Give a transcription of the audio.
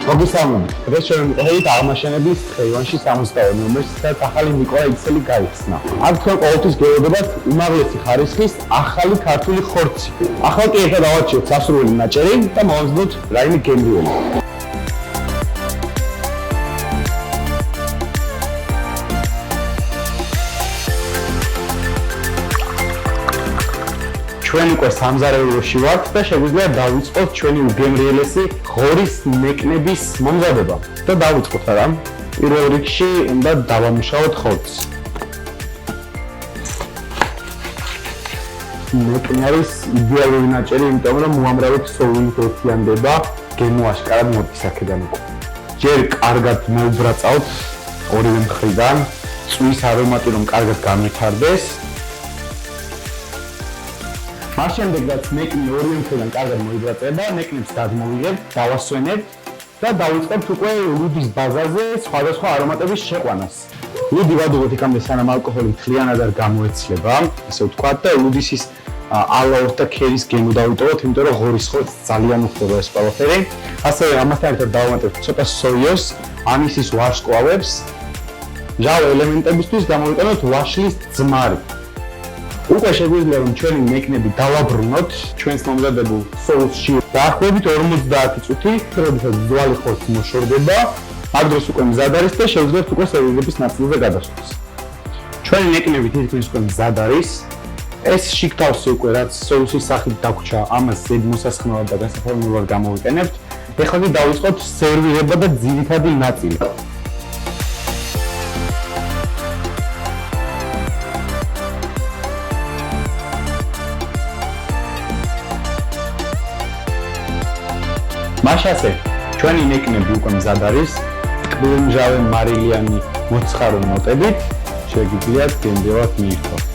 მოგესალმებით. დღეს ჩვენ მივყავით აღმაშენების ხეივანში 62 ნომერს და ახალი ნიკოლაი ექსელი გაიხსნა. აქ თქვენ ყოველთვის გელოდებათ უმაღლესი ხარისხის ახალი ქართული ხორცი. ახლა კი ერთად ავარჩიოთ სასურველი ნაჭერი და მოვაზრდოთ რაიმე გემრიელი. ჩვენ უკვე სამზარეულოში ვართ და შეგვიძლია დავიწყოთ ჩვენი უგემრიელესი ღორის ნეკნების მომზადება. და დავიწყოთ რა. პირველ რიგში უნდა დავამუშავოთ ხორცს. ნეკნი არის იდეალური ნაჭერი, იმიტომ რომ უამრავად სოუით ერთიანდება, გემო აშკარად მოდის აქედან უკვე. ჯერ კარგად მოუბრაწავთ ორივე მხრიდან, წვის არომატი რომ კარგად გამვითარდეს. მას შემდეგ რაც ნეკნი ორივე მხრიდან კარგად მოიბრაწება, ნეკნებს გადმოვიღებთ, დავასვენებთ და დავიწყებთ უკვე ლუდის ბაზაზე სხვადასხვა არომატების შეყვანას. ლუდი ვადუღოთ იქამდე სანამ ალკოჰოლი მთლიანად არ გამოეცლება, ასე ვთქვათ და ლუდის ის ალაოს და ქერის გემო დავიტოვოთ, იმიტომ რომ ღორის ხორცს ძალიან უხდება ეს ყველაფერი. ასევე ამასთან ერთად დავამატებთ ცოტა სოიოს, ანისის ვარსკვლავებს. მჟავე ელემენტებისთვის გამოვიტანოთ ვაშლის ძმარი. უკვე შეგვიძლია რომ ჩვენი ნეკნები დავაბრუნოთ ჩვენს მომზადებულ სოუსში. დაახლოებით 50 წუთი, როდესაც ძვალი ხორცი მოშორდება, ამ დროს უკვე მზად არის და შევძლებთ უკვე სერვირების ნაწილზე გადასვლას. ჩვენი ნეკნები თითქმის უკვე მზად არის. ეს შიგთავსი უკვე რაც სოუსის სახით დაგვრჩა, ამას ზედ მოსასხმელად და გასაფორმებლად გამოვიყენებთ. ეხლა კი დავიწყოთ სერვირება და ძირითადი ნაწილი. მაშასე ჩვენი ნეკნები უკვე მზად არის. ტკბილმჟავე მარილიანი მოცხარო ნოტებით შეგიძლიათ გემრიელად მიირთვათ.